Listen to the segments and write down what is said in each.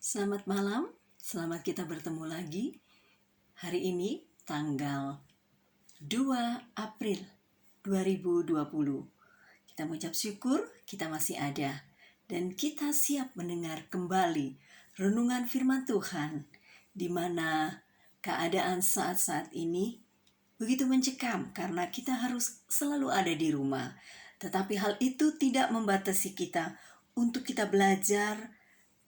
Selamat malam, selamat kita bertemu lagi. Hari ini tanggal 2 April 2020. Kita mengucap syukur kita masih ada dan kita siap mendengar kembali renungan firman Tuhan di mana keadaan saat-saat ini begitu mencekam karena kita harus selalu ada di rumah. Tetapi hal itu tidak membatasi kita untuk kita belajar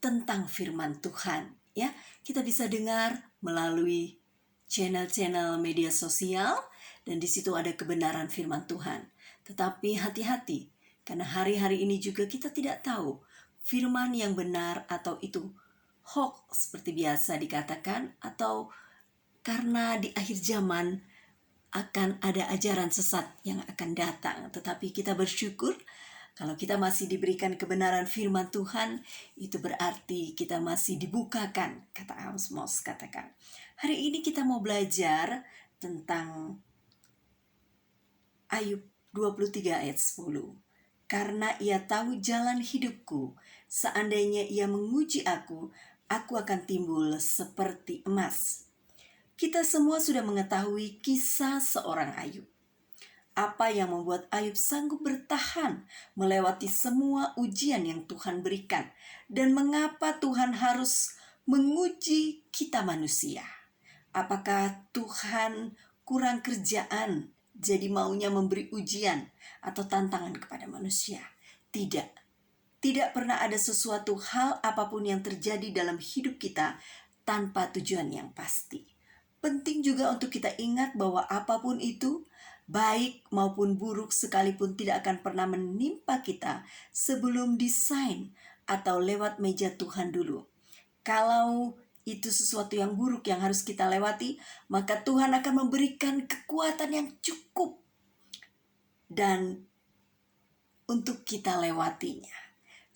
tentang firman Tuhan. Ya, kita bisa dengar melalui channel-channel media sosial dan di situ ada kebenaran firman Tuhan. Tetapi hati-hati karena hari-hari ini juga kita tidak tahu firman yang benar atau itu hoax seperti biasa dikatakan, atau karena di akhir zaman akan ada ajaran sesat yang akan datang. Tetapi kita bersyukur kalau kita masih diberikan kebenaran firman Tuhan, itu berarti kita masih dibukakan, kata Amos katakan. Hari ini kita mau belajar tentang Ayub 23 ayat 10. Karena ia tahu jalan hidupku, seandainya ia menguji aku akan timbul seperti emas. Kita semua sudah mengetahui kisah seorang Ayub. Apa yang membuat Ayub sanggup bertahan melewati semua ujian yang Tuhan berikan? Dan mengapa Tuhan harus menguji kita manusia? Apakah Tuhan kurang kerjaan jadi maunya memberi ujian atau tantangan kepada manusia? Tidak. Tidak pernah ada sesuatu hal apapun yang terjadi dalam hidup kita tanpa tujuan yang pasti. Penting juga untuk kita ingat bahwa apapun itu, baik maupun buruk sekalipun, tidak akan pernah menimpa kita sebelum desain atau lewat meja Tuhan dulu. Kalau itu sesuatu yang buruk yang harus kita lewati, maka Tuhan akan memberikan kekuatan yang cukup dan untuk kita lewatinya.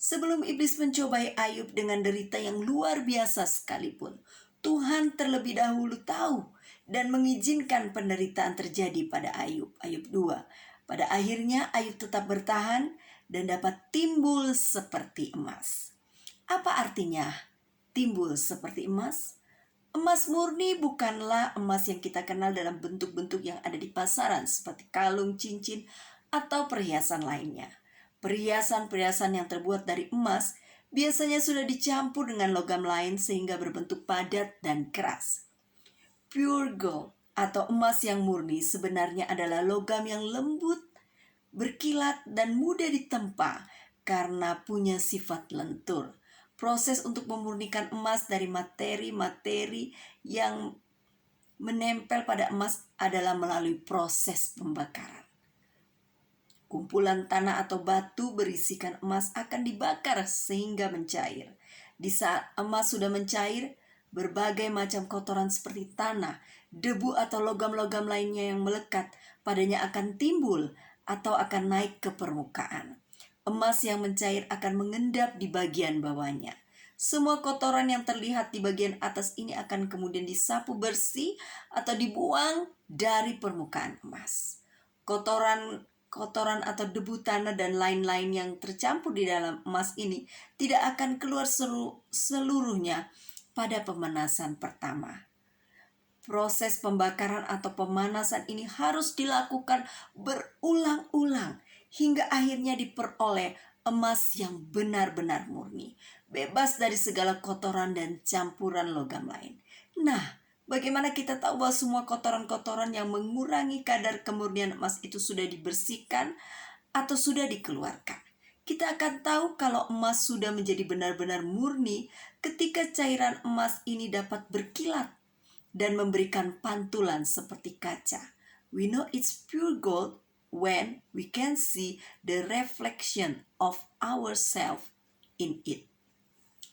Sebelum iblis mencobai Ayub dengan derita yang luar biasa sekalipun, Tuhan terlebih dahulu tahu dan mengizinkan penderitaan terjadi pada Ayub. Ayub 2. Pada akhirnya Ayub tetap bertahan dan dapat timbul seperti emas. Apa artinya timbul seperti emas? Emas murni bukanlah emas yang kita kenal dalam bentuk-bentuk yang ada di pasaran seperti kalung, cincin, atau perhiasan lainnya. Perhiasan-perhiasan yang terbuat dari emas biasanya sudah dicampur dengan logam lain sehingga berbentuk padat dan keras. Pure gold atau emas yang murni sebenarnya adalah logam yang lembut, berkilat, dan mudah ditempa karena punya sifat lentur. Proses untuk memurnikan emas dari materi-materi yang menempel pada emas adalah melalui proses pembakaran. Kumpulan tanah atau batu berisikan emas akan dibakar sehingga mencair. Di saat emas sudah mencair, berbagai macam kotoran seperti tanah, debu atau logam-logam lainnya yang melekat padanya akan timbul atau akan naik ke permukaan. Emas yang mencair akan mengendap di bagian bawahnya. Semua kotoran yang terlihat di bagian atas ini akan kemudian disapu bersih atau dibuang dari permukaan emas. Kotoran atau debu tanah dan lain-lain yang tercampur di dalam emas ini tidak akan keluar seluruhnya pada pemanasan pertama. Proses pembakaran atau pemanasan ini harus dilakukan berulang-ulang hingga akhirnya diperoleh emas yang benar-benar murni, bebas dari segala kotoran dan campuran logam lain. Nah, bagaimana kita tahu bahwa semua kotoran-kotoran yang mengurangi kadar kemurnian emas itu sudah dibersihkan atau sudah dikeluarkan? Kita akan tahu kalau emas sudah menjadi benar-benar murni ketika cairan emas ini dapat berkilat dan memberikan pantulan seperti kaca. We know it's pure gold when we can see the reflection of ourselves in it.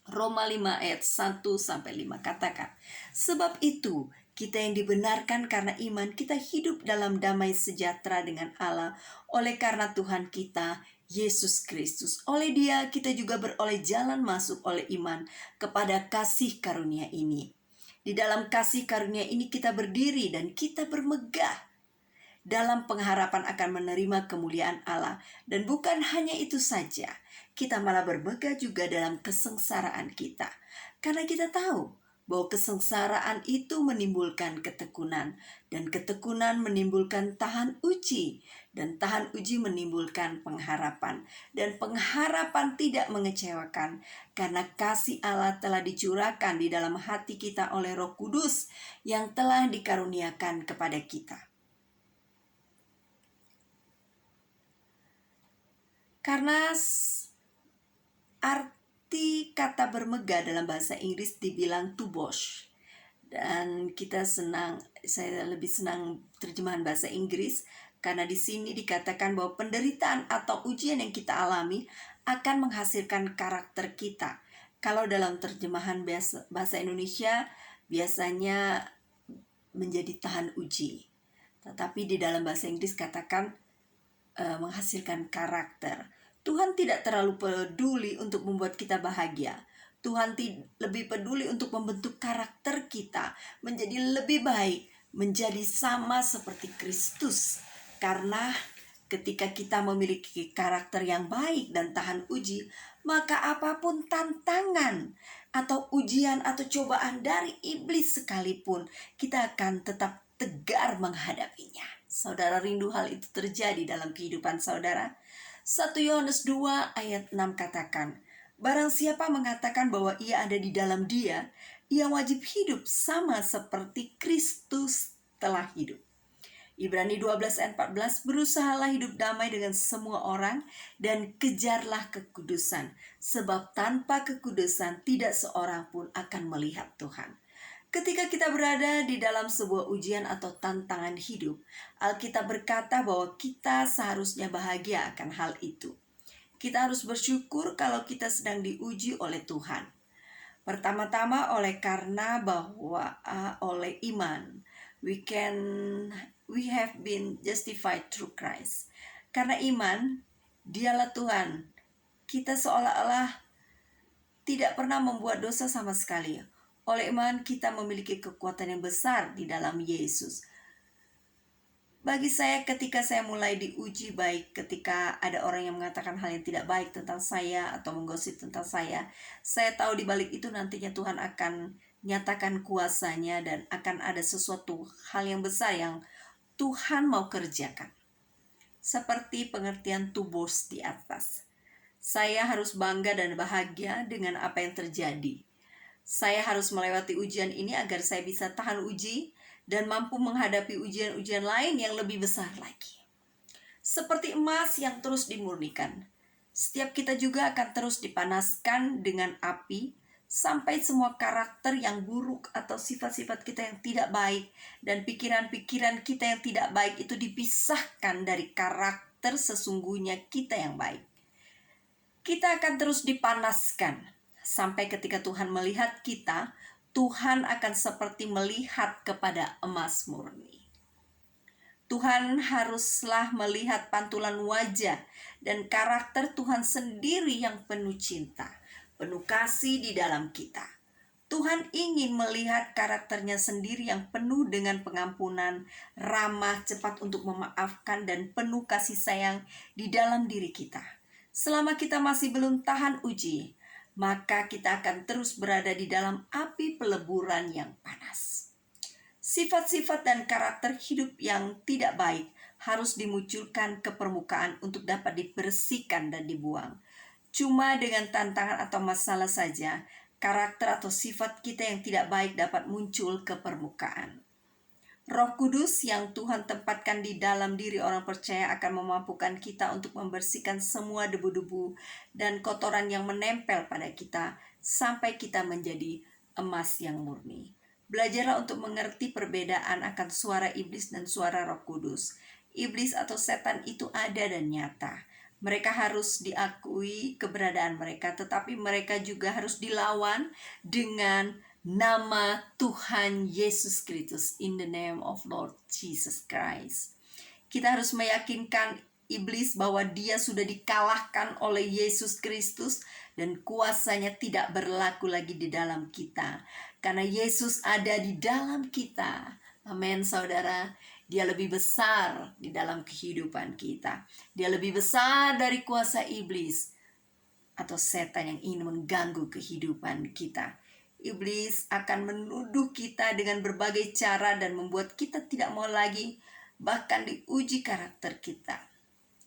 Roma 5 ayat 1-5 katakan, sebab itu kita yang dibenarkan karena iman, kita hidup dalam damai sejahtera dengan Allah oleh karena Tuhan kita Yesus Kristus. Oleh Dia kita juga beroleh jalan masuk oleh iman kepada kasih karunia ini. Di dalam kasih karunia ini kita berdiri dan kita bermegah dalam pengharapan akan menerima kemuliaan Allah. Dan bukan hanya itu saja, kita malah bermegah juga dalam kesengsaraan kita. Karena kita tahu bahwa kesengsaraan itu menimbulkan ketekunan, dan ketekunan menimbulkan tahan uji, dan tahan uji menimbulkan pengharapan, dan pengharapan tidak mengecewakan, karena kasih Allah telah dicurahkan di dalam hati kita oleh Roh Kudus yang telah dikaruniakan kepada kita. Karena arti kata bermegah dalam bahasa Inggris dibilang to boast. Dan saya lebih senang terjemahan bahasa Inggris karena di sini dikatakan bahwa penderitaan atau ujian yang kita alami akan menghasilkan karakter kita. Kalau dalam terjemahan bahasa Indonesia biasanya menjadi tahan uji. Tetapi di dalam bahasa Inggris katakan menghasilkan karakter. Tuhan tidak terlalu peduli untuk membuat kita bahagia. Tuhan lebih peduli untuk membentuk karakter kita menjadi lebih baik, menjadi sama seperti Kristus. Karena ketika kita memiliki karakter yang baik dan tahan uji, maka apapun tantangan atau ujian atau cobaan dari iblis sekalipun, kita akan tetap tegar menghadapinya. Saudara rindu hal itu terjadi dalam kehidupan saudara? 1 Yohanes 2 ayat 6 katakan, barang siapa mengatakan bahwa ia ada di dalam Dia, ia wajib hidup sama seperti Kristus telah hidup. Ibrani 12 ayat 14, berusahalah hidup damai dengan semua orang dan kejarlah kekudusan, sebab tanpa kekudusan tidak seorang pun akan melihat Tuhan. Ketika kita berada di dalam sebuah ujian atau tantangan hidup, Alkitab berkata bahwa kita seharusnya bahagia akan hal itu. Kita harus bersyukur kalau kita sedang diuji oleh Tuhan. Pertama-tama karena bahwa oleh iman, we have been justified through Christ. Karena iman, Dialah Tuhan. Kita seolah-olah tidak pernah membuat dosa sama sekali. Oleh iman kita memiliki kekuatan yang besar di dalam Yesus. Bagi saya ketika saya mulai diuji, baik ketika ada orang yang mengatakan hal yang tidak baik tentang saya atau menggosip tentang saya tahu di balik itu nantinya Tuhan akan nyatakan kuasanya dan akan ada sesuatu hal yang besar yang Tuhan mau kerjakan. Seperti pengertian to boast di atas. Saya harus bangga dan bahagia dengan apa yang terjadi. Saya harus melewati ujian ini agar saya bisa tahan uji dan mampu menghadapi ujian-ujian lain yang lebih besar lagi. Seperti emas yang terus dimurnikan, setiap kita juga akan terus dipanaskan dengan api sampai semua karakter yang buruk atau sifat-sifat kita yang tidak baik dan pikiran-pikiran kita yang tidak baik itu dipisahkan dari karakter sesungguhnya kita yang baik. Kita akan terus dipanaskan sampai ketika Tuhan melihat kita, Tuhan akan seperti melihat kepada emas murni. Tuhan haruslah melihat pantulan wajah dan karakter Tuhan sendiri yang penuh cinta, penuh kasih di dalam kita. Tuhan ingin melihat karakternya sendiri yang penuh dengan pengampunan, ramah, cepat untuk memaafkan, dan penuh kasih sayang di dalam diri kita. Selama kita masih belum tahan uji, maka kita akan terus berada di dalam api peleburan yang panas. Sifat-sifat dan karakter hidup yang tidak baik harus dimunculkan ke permukaan untuk dapat dibersihkan dan dibuang. Cuma dengan tantangan atau masalah saja, karakter atau sifat kita yang tidak baik dapat muncul ke permukaan. Roh Kudus yang Tuhan tempatkan di dalam diri orang percaya akan memampukan kita untuk membersihkan semua debu-debu dan kotoran yang menempel pada kita sampai kita menjadi emas yang murni. Belajarlah untuk mengerti perbedaan akan suara iblis dan suara Roh Kudus. Iblis atau setan itu ada dan nyata. Mereka harus diakui keberadaan mereka, tetapi mereka juga harus dilawan dengan nama Tuhan Yesus Kristus, in the name of Lord Jesus Christ. Kita harus meyakinkan iblis bahwa dia sudah dikalahkan oleh Yesus Kristus dan kuasanya tidak berlaku lagi di dalam kita. Karena Yesus ada di dalam kita. Amin, saudara. Dia lebih besar di dalam kehidupan kita. Dia lebih besar dari kuasa iblis. atau setan yang ingin mengganggu kehidupan kita. Iblis akan menuduh kita dengan berbagai cara dan membuat kita tidak mau lagi bahkan diuji karakter kita.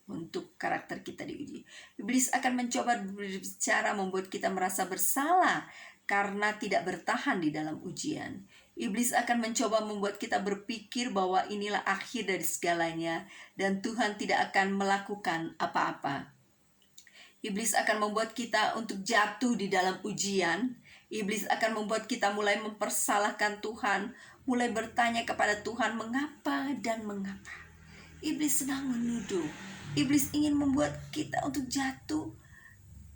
Untuk karakter kita diuji, iblis akan mencoba berbicara membuat kita merasa bersalah karena tidak bertahan di dalam ujian. Iblis akan mencoba membuat kita berpikir bahwa inilah akhir dari segalanya dan Tuhan tidak akan melakukan apa-apa. Iblis akan membuat kita untuk jatuh di dalam ujian. Iblis akan membuat kita mulai mempersalahkan Tuhan, mulai bertanya kepada Tuhan mengapa dan mengapa. Iblis sedang menuduh. Iblis ingin membuat kita untuk jatuh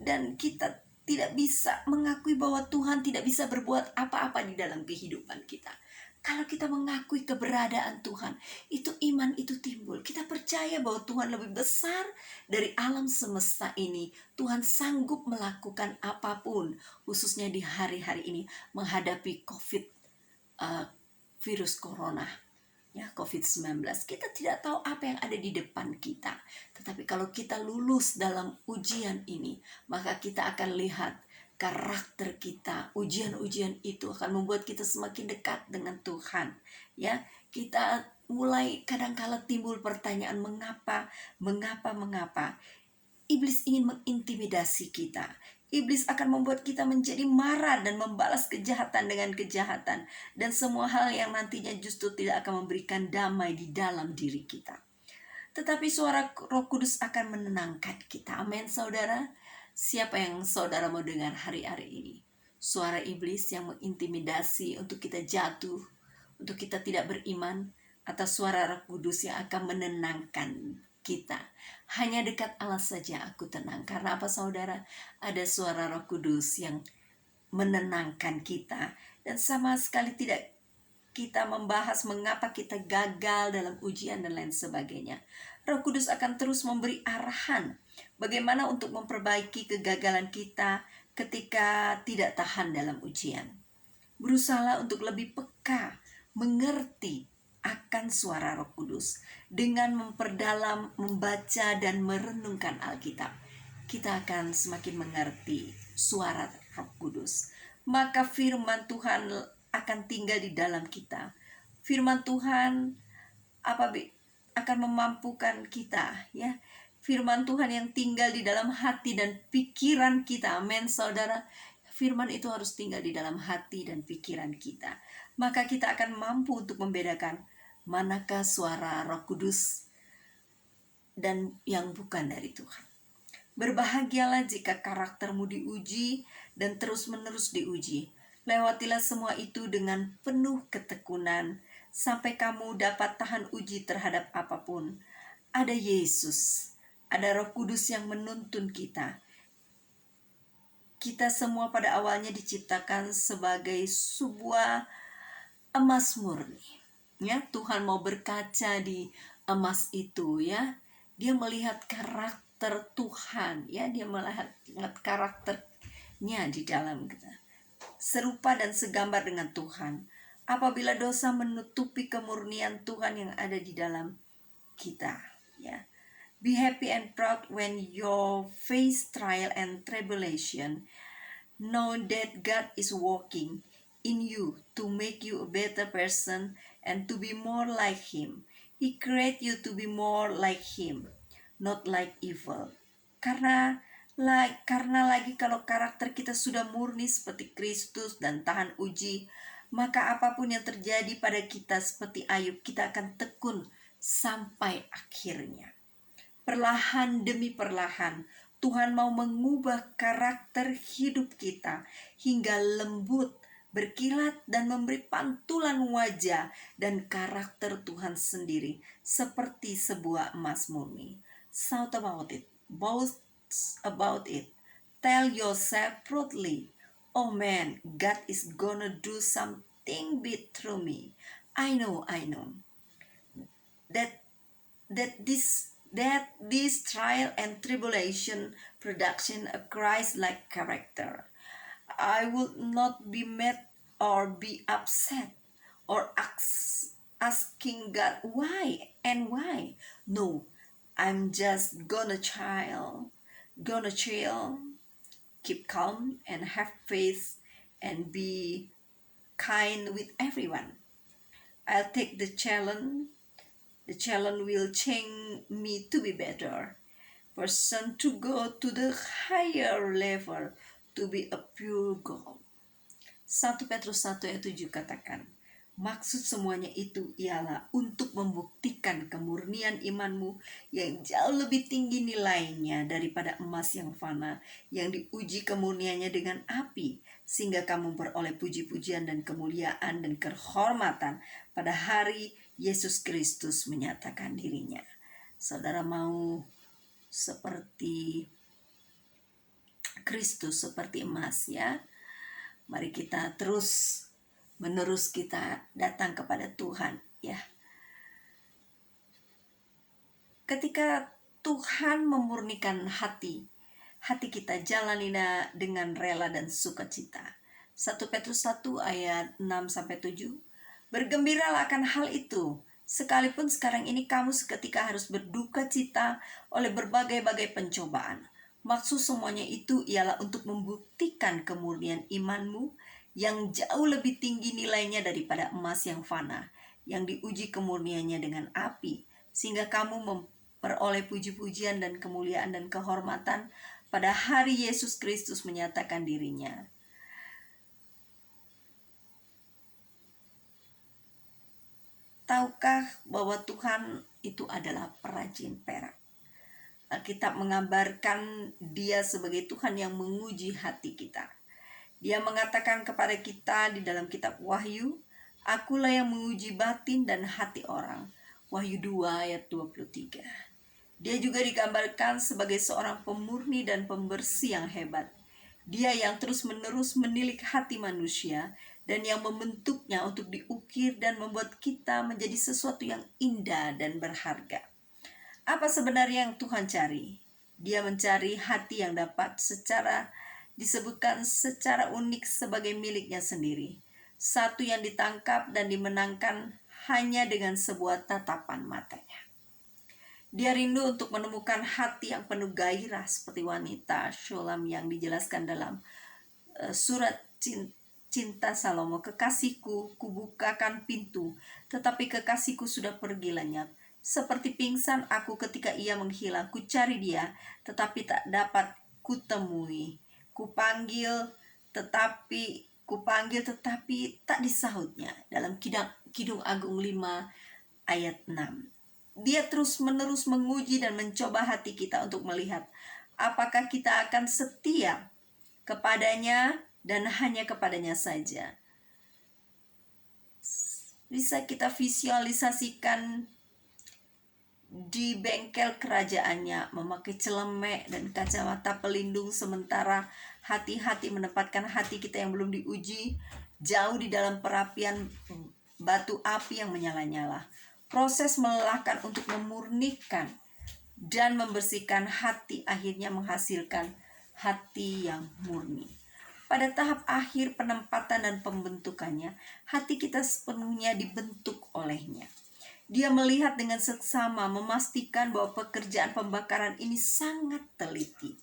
dan kita tidak bisa mengakui bahwa Tuhan tidak bisa berbuat apa-apa di dalam kehidupan kita. Kalau kita mengakui keberadaan Tuhan, itu iman itu timbul. Kita percaya bahwa Tuhan lebih besar dari alam semesta ini. Tuhan sanggup melakukan apapun, khususnya di hari-hari ini menghadapi virus corona. Ya, COVID-19. Kita tidak tahu apa yang ada di depan kita. Tetapi kalau kita lulus dalam ujian ini, maka kita akan lihat karakter kita. Ujian-ujian itu akan membuat kita semakin dekat dengan Tuhan. Ya, kita mulai kadang-kala timbul pertanyaan mengapa. Iblis ingin mengintimidasi kita. Iblis akan membuat kita menjadi marah dan membalas kejahatan dengan kejahatan. Dan semua hal yang nantinya justru tidak akan memberikan damai di dalam diri kita. Tetapi suara Roh Kudus akan menenangkan kita. Amin, saudara. Siapa yang saudara mau dengar hari-hari ini? Suara iblis yang mengintimidasi untuk kita jatuh, untuk kita tidak beriman, atau suara Roh Kudus yang akan menenangkan kita. Hanya dekat Allah saja aku tenang. Karena apa, saudara? Ada suara Roh Kudus yang menenangkan kita. Dan sama sekali tidak kita membahas mengapa kita gagal dalam ujian dan lain sebagainya. Roh Kudus akan terus memberi arahan bagaimana untuk memperbaiki kegagalan kita ketika tidak tahan dalam ujian. Berusahalah untuk lebih peka, mengerti akan suara Roh Kudus dengan memperdalam, membaca dan merenungkan Alkitab. Kita akan semakin mengerti suara Roh Kudus. Maka firman Tuhan akan tinggal di dalam kita. Firman Tuhan akan memampukan kita, ya. Firman Tuhan yang tinggal di dalam hati dan pikiran kita. Amin, saudara. Firman itu harus tinggal di dalam hati dan pikiran kita. Maka kita akan mampu untuk membedakan manakah suara Roh Kudus dan yang bukan dari Tuhan. Berbahagialah jika karaktermu diuji dan terus-menerus diuji. Lewatilah semua itu dengan penuh ketekunan sampai kamu dapat tahan uji terhadap apapun. Ada Yesus, ada Roh Kudus yang menuntun kita. Kita semua pada awalnya diciptakan sebagai sebuah emas murni. Ya, Tuhan mau berkaca di emas itu, ya. Dia melihat karakter Tuhan, ya. Dia melihat karakternya di dalam kita. Serupa dan segambar dengan Tuhan. Apabila dosa menutupi kemurnian Tuhan yang ada di dalam kita, ya. Be happy and proud when you face trial and tribulation. Know that God is working in you to make you a better person and to be more like Him. He created you to be more like Him, not like evil. Karena lagi kalau karakter kita sudah murni seperti Kristus dan tahan uji, maka apapun yang terjadi pada kita seperti Ayub, kita akan tekun sampai akhirnya. Perlahan demi perlahan, Tuhan mau mengubah karakter hidup kita hingga lembut, berkilat dan memberi pantulan wajah dan karakter Tuhan sendiri seperti sebuah emas murni. Shout about it, boast about it, tell yourself proudly, oh man, God is gonna do something big through me. I know that this trial and tribulation production a Christ-like character. I would not be mad or be upset or asking God why and why. No, I'm just gonna chill keep calm and have faith and be kind with everyone. I'll take the challenge. The challenge will change me to be better person, to go to the higher level, to be a pure gold. 1 Petrus 1 ayat 7 katakan, maksud semuanya itu ialah untuk membuktikan kemurnian imanmu yang jauh lebih tinggi nilainya daripada emas yang fana, yang diuji kemurniannya dengan api, sehingga kamu beroleh puji-pujian dan kemuliaan dan kehormatan pada hari Yesus Kristus menyatakan dirinya. Saudara mau seperti Kristus, seperti emas ya. Mari kita terus menerus kita datang kepada Tuhan ya. Ketika Tuhan memurnikan hati kita jalanilah dengan rela dan sukacita. 1 Petrus 1 ayat 6-7. Bergembiralah akan hal itu, sekalipun sekarang ini kamu seketika harus berduka cita oleh berbagai-bagai pencobaan. Maksud semuanya itu ialah untuk membuktikan kemurnian imanmu yang jauh lebih tinggi nilainya daripada emas yang fana, yang diuji kemurniannya dengan api, sehingga kamu memperoleh puji-pujian dan kemuliaan dan kehormatan pada hari Yesus Kristus menyatakan dirinya. Tahukah bahwa Tuhan itu adalah perajin perak? Alkitab mengabarkan Dia sebagai Tuhan yang menguji hati kita. Dia mengatakan kepada kita di dalam kitab Wahyu, akulah yang menguji batin dan hati orang. Wahyu 2 ayat 23. Dia juga digambarkan sebagai seorang pemurni dan pembersih yang hebat. Dia yang terus-menerus menilik hati manusia dan yang membentuknya untuk diukir dan membuat kita menjadi sesuatu yang indah dan berharga. Apa sebenarnya yang Tuhan cari? Dia mencari hati yang dapat disebutkan secara unik sebagai miliknya sendiri. Satu yang ditangkap dan dimenangkan hanya dengan sebuah tatapan matanya. Dia rindu untuk menemukan hati yang penuh gairah seperti wanita Shulam yang dijelaskan dalam surat cinta Salomo. Kekasihku, kubukakan pintu, tetapi kekasihku sudah pergi lenyap. Seperti pingsan aku ketika ia menghilang. Ku cari dia, tetapi tak dapat kutemui. Kupanggil tetapi tak disahutnya. Dalam Kidung Agung 5 ayat 6. Dia terus-menerus menguji dan mencoba hati kita untuk melihat apakah kita akan setia kepadanya dan hanya kepadanya saja. Bisa kita visualisasikan di bengkel kerajaannya memakai celemek dan kacamata pelindung, sementara hati-hati menempatkan hati kita yang belum diuji jauh di dalam perapian batu api yang menyala-nyala. Proses melelahkan untuk memurnikan dan membersihkan hati akhirnya menghasilkan hati yang murni. Pada tahap akhir penempatan dan pembentukannya, hati kita sepenuhnya dibentuk olehnya. Dia melihat dengan seksama, memastikan bahwa pekerjaan pembakaran ini sangat teliti.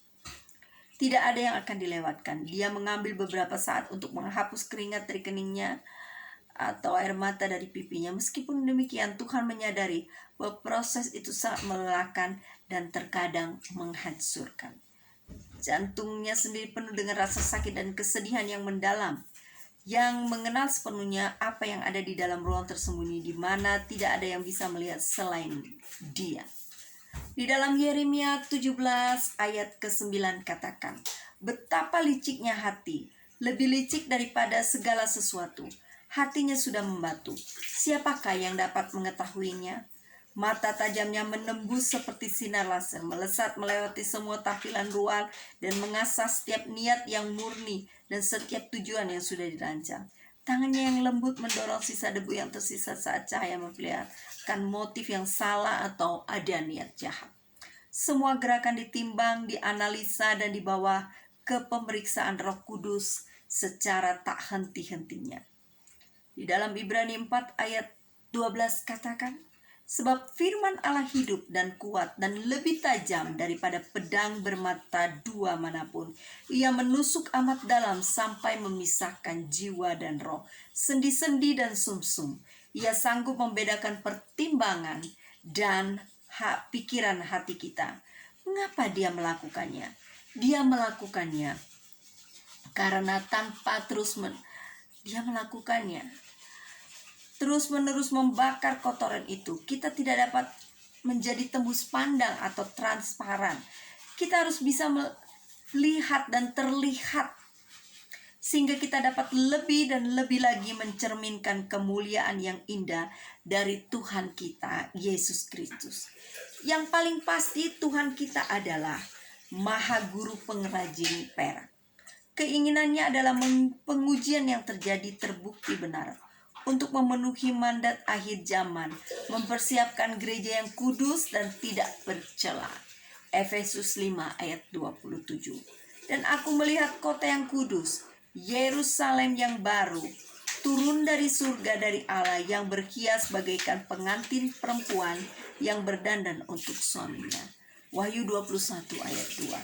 Tidak ada yang akan dilewatkan. Dia mengambil beberapa saat untuk menghapus keringat dari keningnya atau air mata dari pipinya. Meskipun demikian, Tuhan menyadari bahwa proses itu sangat melelahkan dan terkadang menghancurkan. Jantungnya sendiri penuh dengan rasa sakit dan kesedihan yang mendalam, yang mengenal sepenuhnya apa yang ada di dalam ruang tersembunyi di mana tidak ada yang bisa melihat selain Dia. Di dalam Yeremia 17 ayat ke-9 katakan, betapa liciknya hati, lebih licik daripada segala sesuatu. Hatinya sudah membatu. Siapakah yang dapat mengetahuinya? Mata tajamnya menembus seperti sinar laser, melesat melewati semua tampilan luar dan mengasah setiap niat yang murni dan setiap tujuan yang sudah dirancang. Tangannya yang lembut mendorong sisa debu yang tersisa saat cahaya memperlihatkan motif yang salah atau ada niat jahat. Semua gerakan ditimbang, dianalisa, dan dibawa ke pemeriksaan Roh Kudus secara tak henti-hentinya. Di dalam Ibrani 4 ayat 12 katakan, Sebab firman Allah hidup dan kuat dan lebih tajam daripada pedang bermata dua manapun. Ia menusuk amat dalam sampai memisahkan jiwa dan roh, sendi-sendi dan sumsum. Ia sanggup membedakan pertimbangan dan pikiran hati kita. Mengapa dia melakukannya? Dia melakukannya karena dia melakukannya terus-menerus membakar kotoran itu. Kita tidak dapat menjadi tembus pandang atau transparan. Kita harus bisa melihat dan terlihat, sehingga kita dapat lebih dan lebih lagi mencerminkan kemuliaan yang indah dari Tuhan kita, Yesus Kristus. Yang paling pasti Tuhan kita adalah Maha Guru pengrajin perak. Keinginannya adalah pengujian yang terjadi terbukti benar untuk memenuhi mandat akhir zaman, mempersiapkan gereja yang kudus dan tidak bercela. Efesus 5 ayat 27. Dan aku melihat kota yang kudus, Yerusalem yang baru, turun dari surga dari Allah, yang berhias bagaikan pengantin perempuan yang berdandan untuk suaminya. Wahyu 21 ayat 2.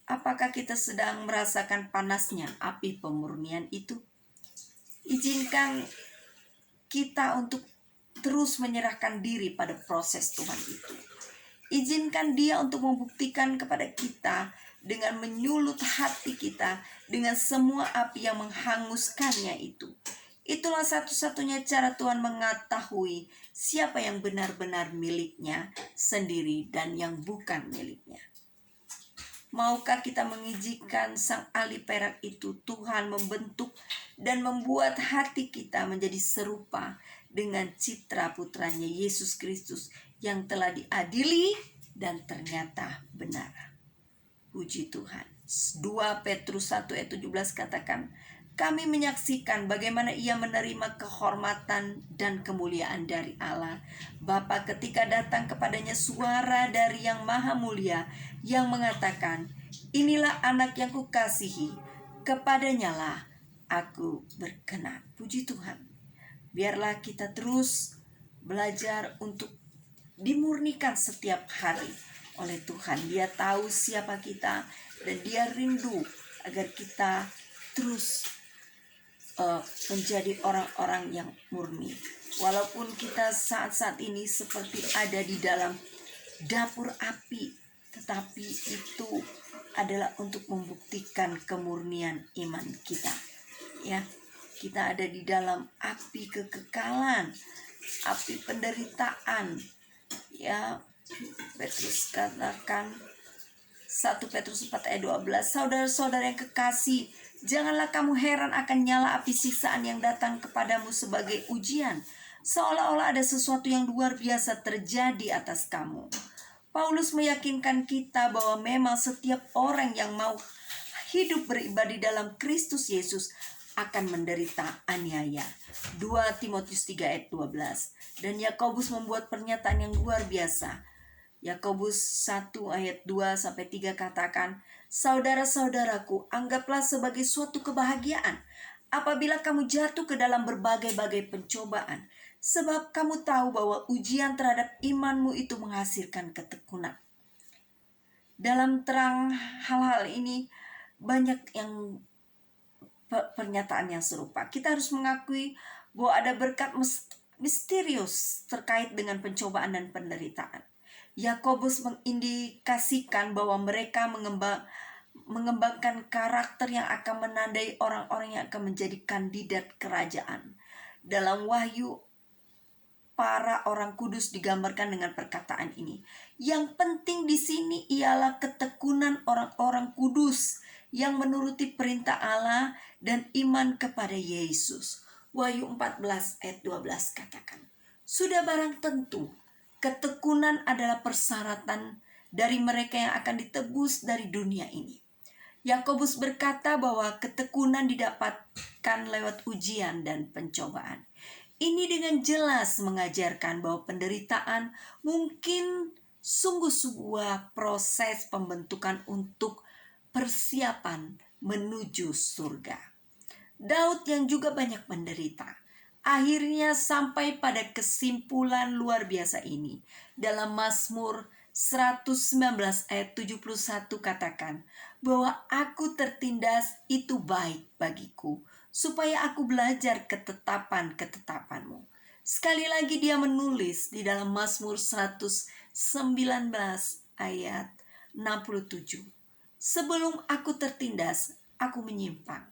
Apakah kita sedang merasakan panasnya api pemurnian itu? Izinkan kita untuk terus menyerahkan diri pada proses Tuhan itu. Izinkan Dia untuk membuktikan kepada kita dengan menyulut hati kita dengan semua api yang menghanguskannya itu. Itulah satu-satunya cara Tuhan mengetahui siapa yang benar-benar miliknya sendiri dan yang bukan miliknya. Maukah kita mengizinkan Sang ahli perak itu, Tuhan, membentuk dan membuat hati kita menjadi serupa dengan citra putranya Yesus Kristus yang telah diadili dan ternyata benar. Puji Tuhan. 2 Petrus 1 ayat 17 katakan, kami menyaksikan bagaimana ia menerima kehormatan dan kemuliaan dari Allah Bapa ketika datang kepadanya suara dari Yang Maha Mulia yang mengatakan, inilah anak yang kukasihi, kepadanya lah aku berkenan. Puji Tuhan. Biarlah kita terus belajar untuk dimurnikan setiap hari oleh Tuhan. Dia tahu siapa kita dan Dia rindu agar kita terus menjadi orang-orang yang murni. Walaupun kita saat-saat ini seperti ada di dalam dapur api, tetapi itu adalah untuk membuktikan kemurnian iman kita. Ya, kita ada di dalam api kekekalan, api penderitaan. Ya, Petrus katakan 1 Petrus 4 ayat 12, saudara-saudara yang kekasih, janganlah kamu heran akan nyala api siksaan yang datang kepadamu sebagai ujian, seolah-olah ada sesuatu yang luar biasa terjadi atas kamu. Paulus meyakinkan kita bahwa memang setiap orang yang mau hidup beribadah dalam Kristus Yesus akan menderita aniaya. 2 Timotius 3 ayat 12. Dan Yakobus membuat pernyataan yang luar biasa. Yakobus 1 ayat 2-3 katakan, saudara-saudaraku, anggaplah sebagai suatu kebahagiaan apabila kamu jatuh ke dalam berbagai-bagai pencobaan, sebab kamu tahu bahwa ujian terhadap imanmu itu menghasilkan ketekunan. Dalam terang hal-hal ini banyak yang pernyataan yang serupa. Kita harus mengakui bahwa ada berkat misterius terkait dengan pencobaan dan penderitaan. Yakobus mengindikasikan bahwa mereka mengembangkan karakter yang akan menandai orang-orang yang akan menjadi kandidat kerajaan. Dalam Wahyu, para orang kudus digambarkan dengan perkataan ini. Yang penting di sini ialah ketekunan orang-orang kudus yang menuruti perintah Allah dan iman kepada Yesus. Wahyu 14 ayat 12 katakan, sudah barang tentu ketekunan adalah persyaratan dari mereka yang akan ditebus dari dunia ini. Yakobus berkata bahwa ketekunan didapatkan lewat ujian dan pencobaan. Ini dengan jelas mengajarkan bahwa penderitaan mungkin sungguh sebuah proses pembentukan untuk persiapan menuju surga. Daud yang juga banyak menderita akhirnya sampai pada kesimpulan luar biasa ini. Dalam Mazmur 119 ayat 71 katakan bahwa aku tertindas itu baik bagiku, supaya aku belajar ketetapan-ketetapanmu. Sekali lagi dia menulis di dalam Mazmur 119 ayat 67. Sebelum aku tertindas, aku menyimpang,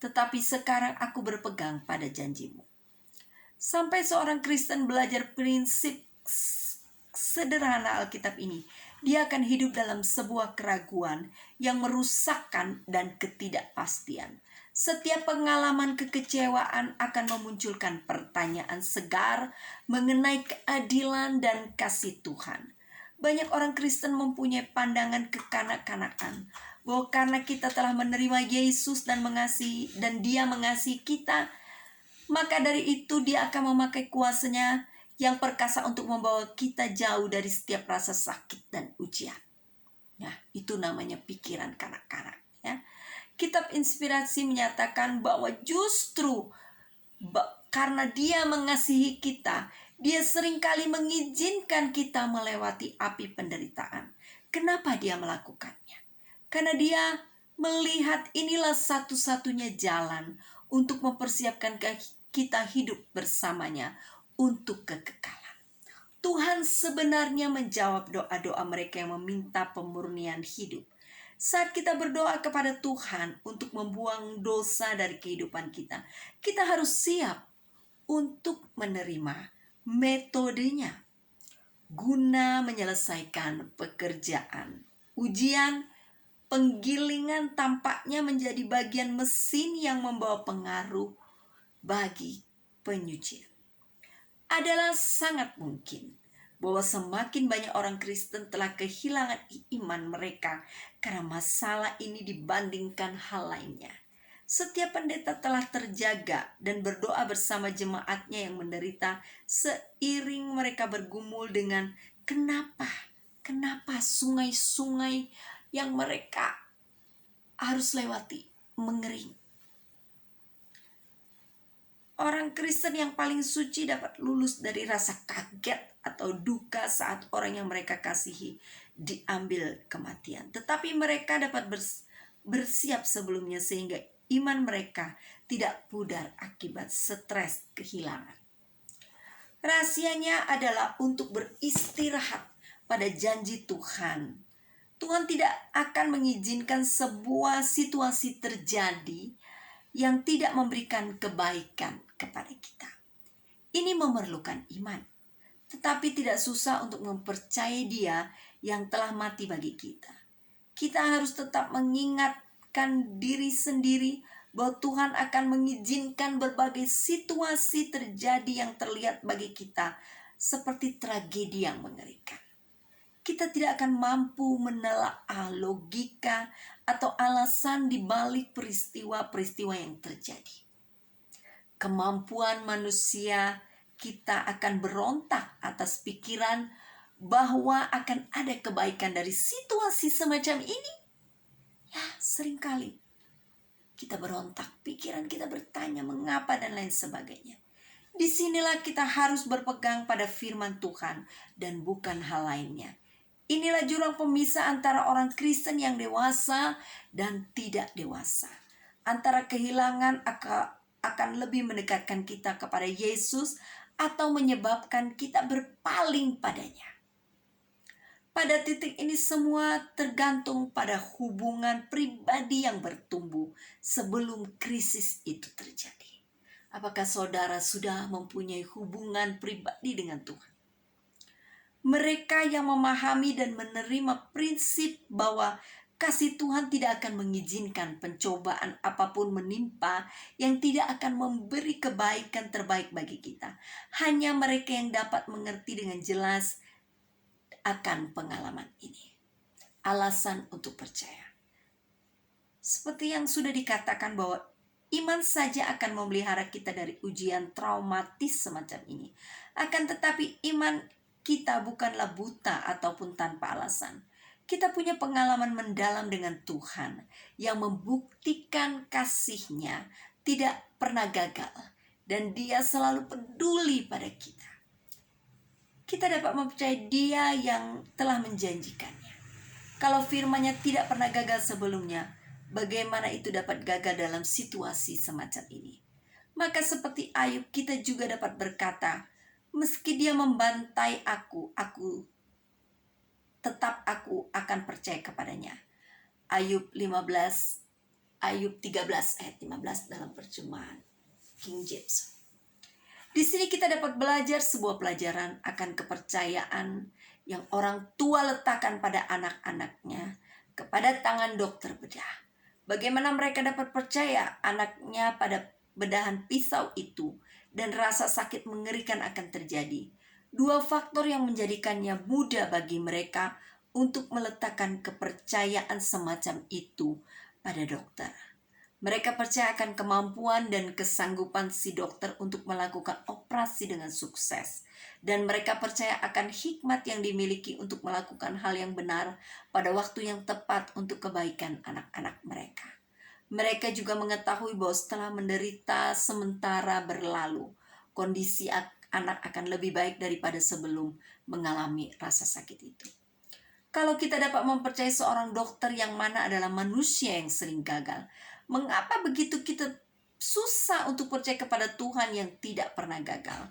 tetapi sekarang aku berpegang pada janjimu. Sampai seorang Kristen belajar prinsip sederhana Alkitab ini, dia akan hidup dalam sebuah keraguan yang merusakkan dan ketidakpastian. Setiap pengalaman kekecewaan akan memunculkan pertanyaan segar mengenai keadilan dan kasih Tuhan. Banyak orang Kristen mempunyai pandangan kekanak-kanakan bahwa karena kita telah menerima Yesus dan dia mengasihi kita, maka dari itu dia akan memakai kuasanya yang perkasa untuk membawa kita jauh dari setiap rasa sakit dan ujian. Nah, itu namanya pikiran kanak-kanak. Ya. Kitab Inspirasi menyatakan bahwa justru karena dia mengasihi kita, dia seringkali mengizinkan kita melewati api penderitaan. Kenapa dia melakukannya? Karena dia melihat inilah satu-satunya jalan untuk mempersiapkan kita hidup bersamanya untuk kekekalan. Tuhan sebenarnya menjawab doa-doa mereka yang meminta pemurnian hidup. Saat kita berdoa kepada Tuhan untuk membuang dosa dari kehidupan kita, kita harus siap untuk menerima metodenya guna menyelesaikan pekerjaan. Ujian penggilingan tampaknya menjadi bagian mesin yang membawa pengaruh bagi penyucian. Adalah sangat mungkin bahwa semakin banyak orang Kristen telah kehilangan iman mereka karena masalah ini dibandingkan hal lainnya. Setiap pendeta telah terjaga dan berdoa bersama jemaatnya yang menderita seiring mereka bergumul dengan kenapa sungai-sungai yang mereka harus lewati mengering. Orang Kristen yang paling suci dapat lulus dari rasa kaget atau duka saat orang yang mereka kasihi diambil kematian. Tetapi mereka dapat bersiap sebelumnya sehingga iman mereka tidak pudar akibat stres kehilangan. Rahasianya adalah untuk beristirahat pada janji Tuhan. Tuhan tidak akan mengizinkan sebuah situasi terjadi yang tidak memberikan kebaikan kepada kita. Ini memerlukan iman, tetapi tidak susah untuk mempercayai Dia yang telah mati bagi kita. Kita harus tetap mengingatkan diri sendiri bahwa Tuhan akan mengizinkan berbagai situasi terjadi yang terlihat bagi kita seperti tragedi yang mengerikan. Kita tidak akan mampu menelaah logika atau alasan di balik peristiwa-peristiwa yang terjadi. Kemampuan manusia kita akan berontak atas pikiran bahwa akan ada kebaikan dari situasi semacam ini. Ya, seringkali kita berontak, pikiran kita bertanya mengapa dan lain sebagainya. Disinilah kita harus berpegang pada firman Tuhan dan bukan hal lainnya. Inilah jurang pemisah antara orang Kristen yang dewasa dan tidak dewasa. Antara kehilangan akan lebih mendekatkan kita kepada Yesus atau menyebabkan kita berpaling padanya. Pada titik ini semua tergantung pada hubungan pribadi yang bertumbuh sebelum krisis itu terjadi. Apakah saudara sudah mempunyai hubungan pribadi dengan Tuhan? Mereka yang memahami dan menerima prinsip bahwa kasih Tuhan tidak akan mengizinkan pencobaan apapun menimpa yang tidak akan memberi kebaikan terbaik bagi kita. Hanya mereka yang dapat mengerti dengan jelas akan pengalaman ini. Alasan untuk percaya. Seperti yang sudah dikatakan bahwa iman saja akan memelihara kita dari ujian traumatis semacam ini. Akan tetapi iman kita bukanlah buta ataupun tanpa alasan. Kita punya pengalaman mendalam dengan Tuhan yang membuktikan kasih-Nya tidak pernah gagal. dan Dia selalu peduli pada kita. Kita dapat mempercayai Dia yang telah menjanjikannya. Kalau firman-Nya tidak pernah gagal sebelumnya, bagaimana itu dapat gagal dalam situasi semacam ini? Maka seperti Ayub, kita juga dapat berkata, meski dia membantai aku tetap aku akan percaya kepadanya. Ayub 15, Ayub 13 ayat 15 dalam terjemahan King James. Di sini kita dapat belajar sebuah pelajaran akan kepercayaan yang orang tua letakkan pada anak-anaknya kepada tangan dokter bedah. Bagaimana mereka dapat percaya anaknya pada bedahan pisau itu dan rasa sakit mengerikan akan terjadi. Dua faktor yang menjadikannya mudah bagi mereka untuk meletakkan kepercayaan semacam itu pada dokter. Mereka percaya akan kemampuan dan kesanggupan si dokter untuk melakukan operasi dengan sukses. Dan mereka percaya akan hikmat yang dimiliki untuk melakukan hal yang benar pada waktu yang tepat untuk kebaikan anak-anak mereka. Mereka juga mengetahui bahwa setelah menderita sementara berlalu, kondisi anak akan lebih baik daripada sebelum mengalami rasa sakit itu. Kalau kita dapat mempercayai seorang dokter yang mana adalah manusia yang sering gagal, mengapa begitu kita susah untuk percaya kepada Tuhan yang tidak pernah gagal?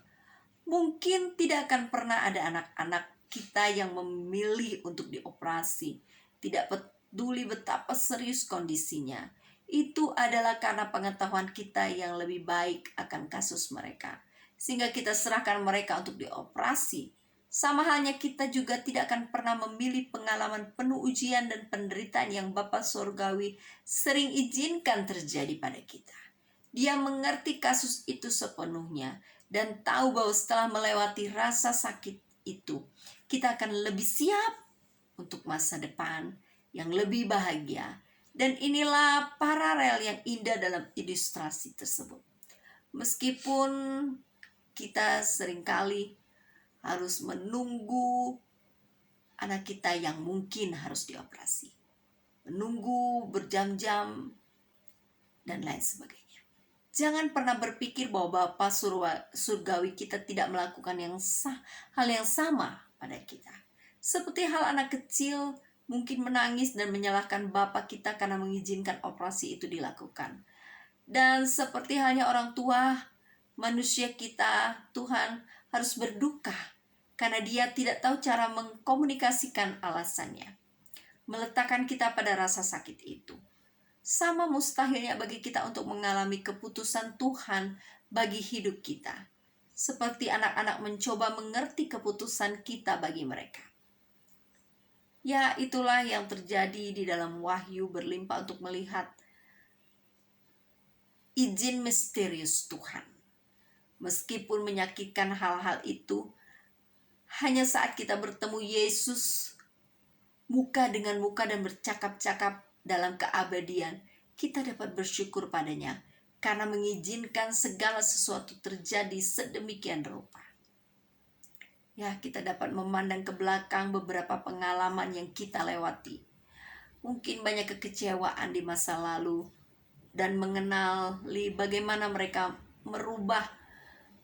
Mungkin tidak akan pernah ada anak-anak kita yang memilih untuk dioperasi, tidak peduli betapa serius kondisinya. Itu adalah karena pengetahuan kita yang lebih baik akan kasus mereka, sehingga kita serahkan mereka untuk dioperasi. Sama halnya kita juga tidak akan pernah memilih pengalaman penuh ujian dan penderitaan yang Bapa Surgawi sering izinkan terjadi pada kita. Dia mengerti kasus itu sepenuhnya dan tahu bahwa setelah melewati rasa sakit itu, kita akan lebih siap untuk masa depan yang lebih bahagia. Dan inilah paralel yang indah dalam ilustrasi tersebut. Meskipun kita seringkali harus menunggu anak kita yang mungkin harus dioperasi, menunggu berjam-jam dan lain sebagainya. Jangan pernah berpikir bahwa Bapa Surgawi kita tidak melakukan hal yang sama pada kita. Seperti hal anak kecil mungkin menangis dan menyalahkan Bapa kita karena mengizinkan operasi itu dilakukan. Dan seperti halnya orang tua, manusia kita, Tuhan harus berduka karena Dia tidak tahu cara mengkomunikasikan alasannya, meletakkan kita pada rasa sakit itu. Sama mustahilnya bagi kita untuk mengalami keputusan Tuhan bagi hidup kita, seperti anak-anak mencoba mengerti keputusan kita bagi mereka. Ya, itulah yang terjadi di dalam Wahyu berlimpah untuk melihat izin misterius Tuhan. Meskipun menyakitkan hal-hal itu, hanya saat kita bertemu Yesus muka dengan muka dan bercakap-cakap dalam keabadian, kita dapat bersyukur padanya karena mengizinkan segala sesuatu terjadi sedemikian rupa. Ya, kita dapat memandang ke belakang beberapa pengalaman yang kita lewati. Mungkin banyak kekecewaan di masa lalu dan mengenali bagaimana mereka merubah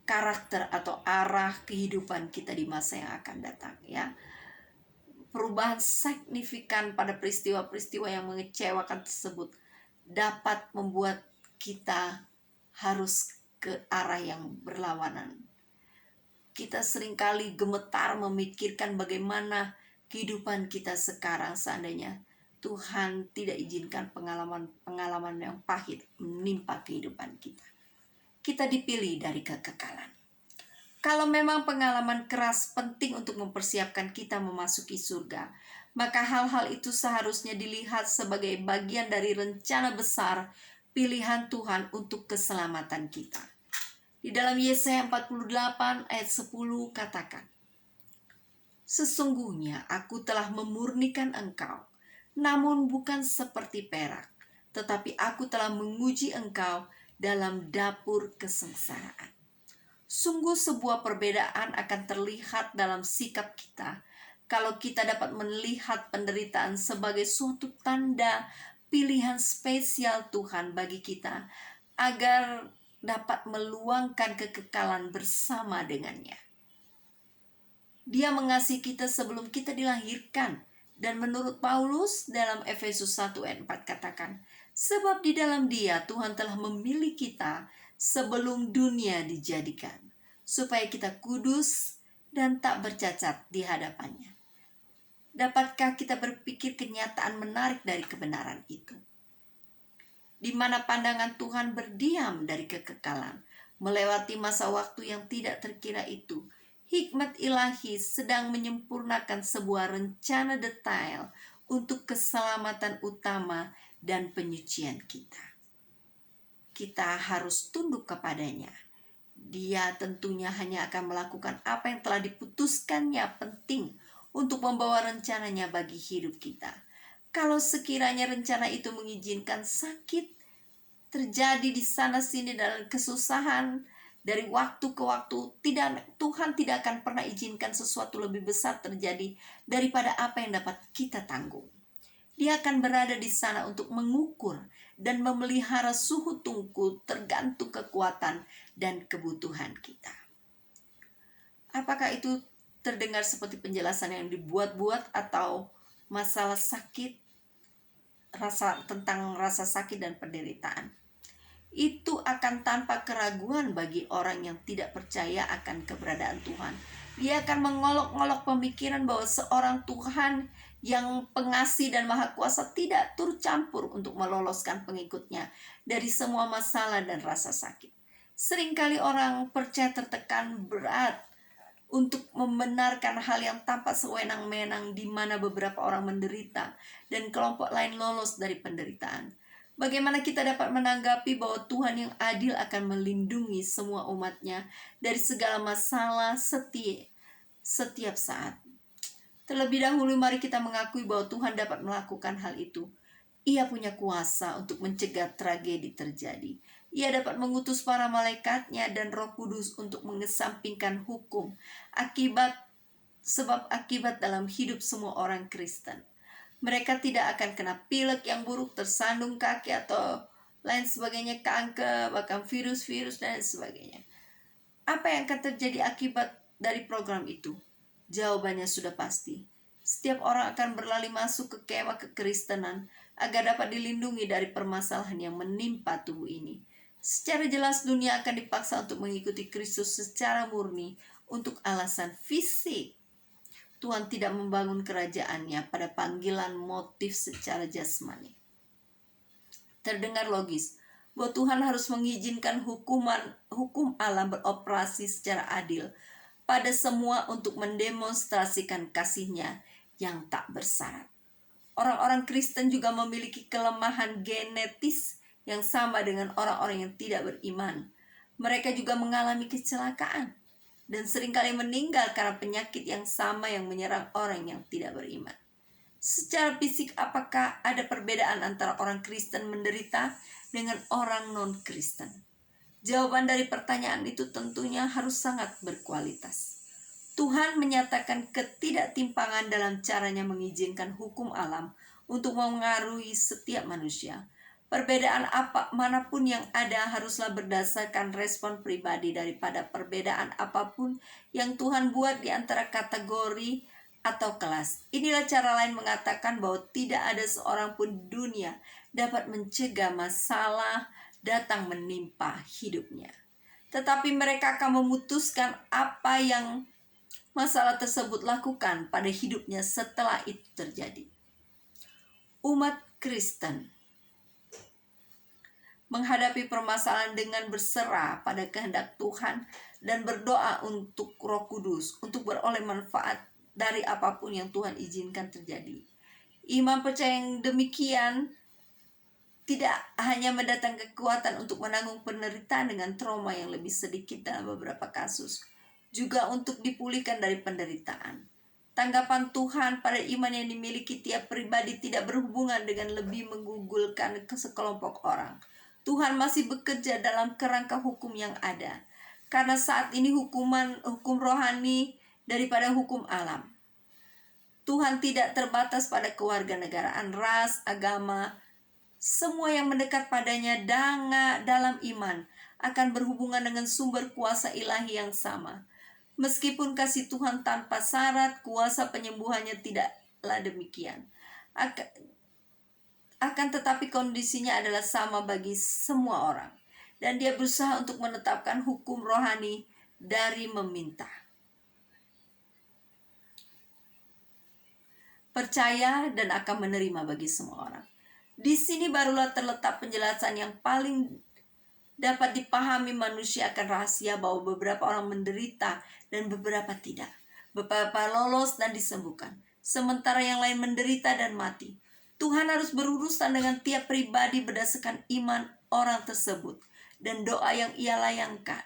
karakter atau arah kehidupan kita di masa yang akan datang, ya. Perubahan signifikan pada peristiwa-peristiwa yang mengecewakan tersebut dapat membuat kita harus ke arah yang berlawanan. Kita seringkali gemetar memikirkan bagaimana kehidupan kita sekarang seandainya Tuhan tidak izinkan pengalaman yang pahit menimpa kehidupan kita. Kita dipilih dari kekekalan. Kalau memang pengalaman keras penting untuk mempersiapkan kita memasuki surga, maka hal-hal itu seharusnya dilihat sebagai bagian dari rencana besar pilihan Tuhan untuk keselamatan kita. Di dalam Yesaya 48 ayat 10 katakan, "Sesungguhnya aku telah memurnikan engkau, namun bukan seperti perak, tetapi aku telah menguji engkau dalam dapur kesengsaraan." Sungguh sebuah perbedaan akan terlihat dalam sikap kita kalau kita dapat melihat penderitaan sebagai suatu tanda pilihan spesial Tuhan bagi kita agar dapat meluangkan kekekalan bersama dengannya. Dia mengasihi kita sebelum kita dilahirkan. Dan menurut Paulus dalam Efesus 1 ayat 4 katakan, sebab di dalam Dia Tuhan telah memilih kita sebelum dunia dijadikan, supaya kita kudus dan tak bercacat di hadapannya. Dapatkah kita berpikir kenyataan menarik dari kebenaran itu? Di mana pandangan Tuhan berdiam dari kekekalan, melewati masa waktu yang tidak terkira itu, hikmat ilahi sedang menyempurnakan sebuah rencana detail untuk keselamatan utama dan penyucian kita. Kita harus tunduk kepadanya. Dia tentunya hanya akan melakukan apa yang telah diputuskannya penting untuk membawa rencananya bagi hidup kita. Kalau sekiranya rencana itu mengizinkan sakit terjadi di sana sini dalam kesusahan, dari waktu ke waktu, Tuhan tidak akan pernah izinkan sesuatu lebih besar terjadi daripada apa yang dapat kita tanggung. Dia akan berada di sana untuk mengukur dan memelihara suhu tungku tergantung kekuatan dan kebutuhan kita. Apakah itu terdengar seperti penjelasan yang dibuat-buat atau masalah sakit, tentang rasa sakit dan penderitaan? Itu akan tanpa keraguan bagi orang yang tidak percaya akan keberadaan Tuhan. Dia akan mengolok-olok pemikiran bahwa seorang Tuhan yang pengasih dan maha kuasa tidak turut campur untuk meloloskan pengikutnya dari semua masalah dan rasa sakit. Seringkali orang percaya tertekan berat untuk membenarkan hal yang tampak sewenang-wenang, di mana beberapa orang menderita dan kelompok lain lolos dari penderitaan. Bagaimana kita dapat menanggapi bahwa Tuhan yang adil akan melindungi semua umatnya dari segala masalah setiap saat? Terlebih dahulu mari kita mengakui bahwa Tuhan dapat melakukan hal itu. Ia punya kuasa untuk mencegah tragedi terjadi. Ia dapat mengutus para malaikatnya dan Roh Kudus untuk mengesampingkan hukum sebab akibat dalam hidup semua orang Kristen. Mereka tidak akan kena pilek yang buruk, tersandung kaki atau lain sebagainya, kanker, bahkan virus-virus dan sebagainya. Apa yang akan terjadi akibat dari program itu? Jawabannya sudah pasti. Setiap orang akan berlari masuk ke kemah kekristenan agar dapat dilindungi dari permasalahan yang menimpa tubuh ini. Secara jelas dunia akan dipaksa untuk mengikuti Kristus secara murni untuk alasan fisik. Tuhan tidak membangun kerajaannya pada panggilan motif secara jasmani. Terdengar logis bahwa Tuhan harus mengizinkan hukum alam beroperasi secara adil pada semua untuk mendemonstrasikan kasih-Nya yang tak bersyarat. Orang-orang Kristen juga memiliki kelemahan genetis yang sama dengan orang-orang yang tidak beriman. Mereka juga mengalami kecelakaan dan seringkali meninggal karena penyakit yang sama yang menyerang orang yang tidak beriman. Secara fisik, apakah ada perbedaan antara orang Kristen menderita dengan orang non-Kristen? Jawaban dari pertanyaan itu tentunya harus sangat berkualitas. Tuhan menyatakan ketidaktimpangan dalam caranya mengizinkan hukum alam untuk mengaruhi setiap manusia. Perbedaan manapun yang ada haruslah berdasarkan respon pribadi daripada perbedaan apapun yang Tuhan buat di antara kategori atau kelas. Inilah cara lain mengatakan bahwa tidak ada seorang pun dunia dapat mencegah masalah datang menimpa hidupnya. Tetapi mereka akan memutuskan apa yang masalah tersebut lakukan pada hidupnya setelah itu terjadi. Umat Kristen menghadapi permasalahan dengan berserah pada kehendak Tuhan dan berdoa untuk Roh Kudus untuk beroleh manfaat dari apapun yang Tuhan izinkan terjadi. Iman percaya yang demikian tidak hanya mendatangkan kekuatan untuk menanggung penderitaan dengan trauma yang lebih sedikit dalam beberapa kasus, juga untuk dipulihkan dari penderitaan. Tanggapan Tuhan pada iman yang dimiliki tiap pribadi tidak berhubungan dengan lebih menggugulkan ke sekelompok orang. Tuhan masih bekerja dalam kerangka hukum yang ada. Karena saat ini hukum rohani daripada hukum alam. Tuhan tidak terbatas pada kewarganegaraan, ras, agama. Semua yang mendekat padanya dalam iman akan berhubungan dengan sumber kuasa ilahi yang sama. Meskipun kasih Tuhan tanpa syarat, kuasa penyembuhannya tidaklah demikian. Akan tetapi kondisinya adalah sama bagi semua orang. Dan dia berusaha untuk menetapkan hukum rohani dari meminta. Percaya dan akan menerima bagi semua orang. Di sini barulah terletak penjelasan yang paling dapat dipahami manusia akan rahasia bahwa beberapa orang menderita dan beberapa tidak. Beberapa lolos dan disembuhkan, sementara yang lain menderita dan mati. Tuhan harus berurusan dengan tiap pribadi berdasarkan iman orang tersebut dan doa yang ia layangkan.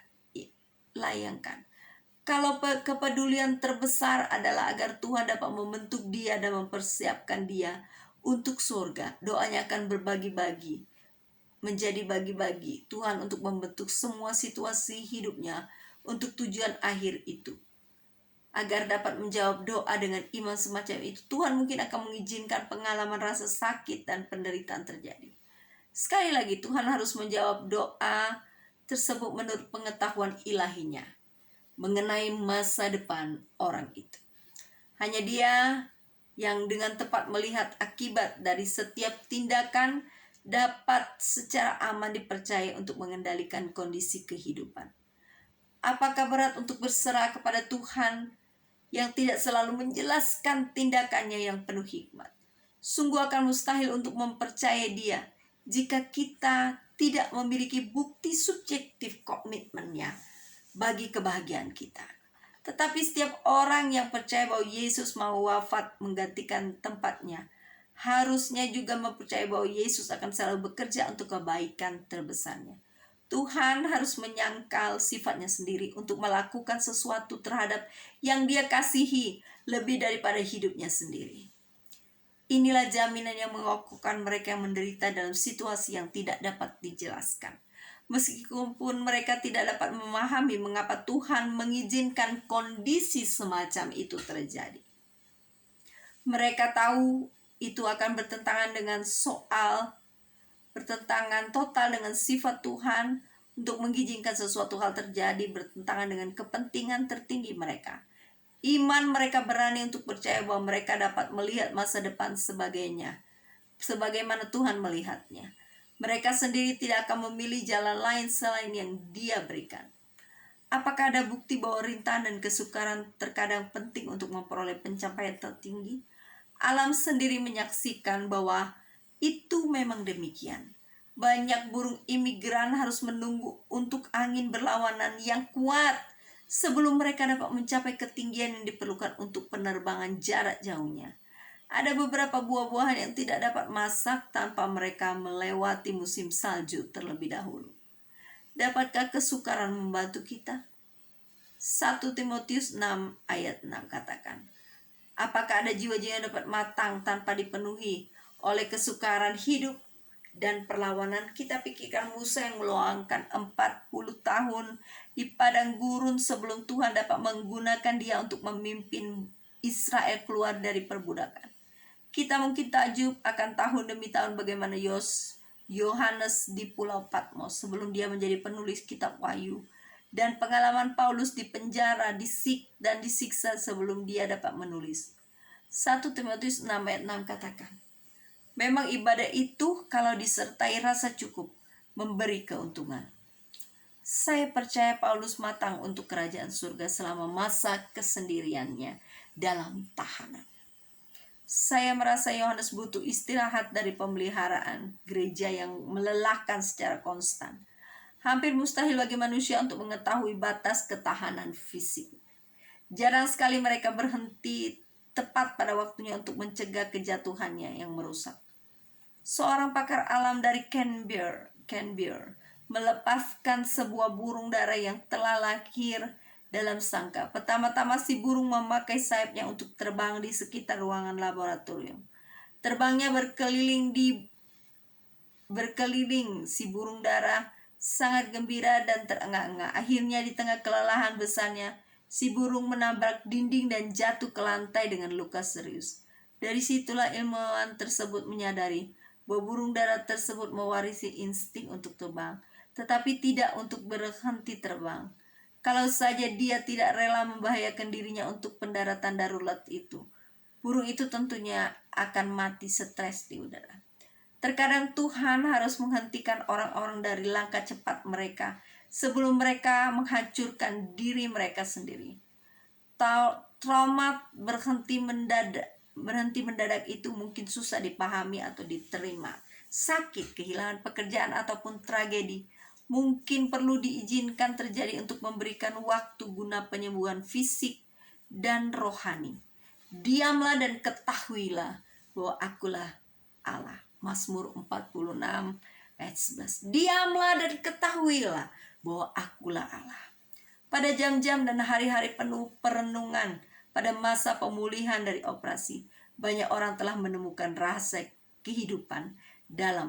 Kalau kepedulian terbesar adalah agar Tuhan dapat membentuk dia dan mempersiapkan dia untuk surga, doanya akan menjadi bagi-bagi Tuhan untuk membentuk semua situasi hidupnya untuk tujuan akhir itu. Agar dapat menjawab doa dengan iman semacam itu, Tuhan mungkin akan mengizinkan pengalaman rasa sakit dan penderitaan terjadi. Sekali lagi, Tuhan harus menjawab doa tersebut menurut pengetahuan ilahinya mengenai masa depan orang itu. Hanya Dia yang dengan tepat melihat akibat dari setiap tindakan dapat secara aman dipercaya untuk mengendalikan kondisi kehidupan. Apakah berat untuk berserah kepada Tuhan yang tidak selalu menjelaskan tindakannya yang penuh hikmat? Sungguh akan mustahil untuk mempercayai Dia jika kita tidak memiliki bukti subjektif komitmennya bagi kebahagiaan kita. Tetapi setiap orang yang percaya bahwa Yesus mau wafat menggantikan tempatnya, harusnya juga mempercayai bahwa Yesus akan selalu bekerja untuk kebaikan terbesarnya. Tuhan harus menyangkal sifatnya sendiri untuk melakukan sesuatu terhadap yang Dia kasihi lebih daripada hidupnya sendiri. Inilah jaminan yang mengokohkan mereka yang menderita dalam situasi yang tidak dapat dijelaskan. Meskipun mereka tidak dapat memahami mengapa Tuhan mengizinkan kondisi semacam itu terjadi. Mereka tahu itu akan bertentangan total dengan sifat Tuhan untuk mengizinkan sesuatu hal terjadi, bertentangan dengan kepentingan tertinggi mereka. Iman mereka berani untuk percaya bahwa mereka dapat melihat masa depan sebagaimana Tuhan melihatnya. Mereka sendiri tidak akan memilih jalan lain selain yang Dia berikan. Apakah ada bukti bahwa rintangan dan kesukaran terkadang penting untuk memperoleh pencapaian tertinggi? Alam sendiri menyaksikan bahwa itu memang demikian. Banyak burung imigran harus menunggu untuk angin berlawanan yang kuat sebelum mereka dapat mencapai ketinggian yang diperlukan untuk penerbangan jarak jauhnya. Ada beberapa buah-buahan yang tidak dapat masak tanpa mereka melewati musim salju terlebih dahulu. Dapatkah kesukaran membantu kita? 1 Timotius 6 ayat 6 katakan, apakah ada jiwa-jiwa yang dapat matang tanpa dipenuhi oleh kesukaran hidup dan perlawanan? Kita pikirkan Musa yang meluangkan 40 tahun di padang gurun sebelum Tuhan dapat menggunakan dia untuk memimpin Israel keluar dari perbudakan. Kita mungkin takjub akan tahun demi tahun bagaimana Yohanes di Pulau Patmos sebelum dia menjadi penulis kitab Wahyu, dan pengalaman Paulus di penjara, disiksa sebelum dia dapat menulis. 1 Timotius 6 ayat 6 katakan, memang ibadah itu kalau disertai rasa cukup memberi keuntungan. Saya percaya Paulus matang untuk kerajaan surga selama masa kesendiriannya dalam tahanan. Saya merasa Yohanes butuh istirahat dari pemeliharaan gereja yang melelahkan secara konstan. Hampir mustahil bagi manusia untuk mengetahui batas ketahanan fisik. Jarang sekali mereka berhenti tepat pada waktunya untuk mencegah kejatuhannya yang merusak. Seorang pakar alam dari Canberra melepaskan sebuah burung dara yang telah lahir dalam sangka. Pertama-tama si burung memakai sayapnya untuk terbang di sekitar ruangan laboratorium. Terbangnya berkeliling si burung dara sangat gembira dan terengah-engah. Akhirnya di tengah kelelahan besarnya, si burung menabrak dinding dan jatuh ke lantai dengan luka serius. Dari situlah ilmuwan tersebut menyadari bahwa burung dara tersebut mewarisi insting untuk terbang tetapi tidak untuk berhenti terbang. Kalau saja dia tidak rela membahayakan dirinya untuk pendaratan darurat itu, burung itu tentunya akan mati stres di udara. Terkadang Tuhan harus menghentikan orang-orang dari langkah cepat mereka sebelum mereka menghancurkan diri mereka sendiri. Trauma berhenti mendadak itu mungkin susah dipahami atau diterima. Sakit, kehilangan pekerjaan ataupun tragedi mungkin perlu diizinkan terjadi untuk memberikan waktu guna penyembuhan fisik dan rohani. Diamlah dan ketahuilah bahwa akulah Allah. Mazmur 46 ayat 11. Diamlah dan ketahuilah bahwa akulah Allah. Pada jam-jam dan hari-hari penuh perenungan pada masa pemulihan dari operasi, banyak orang telah menemukan rasa kehidupan dalam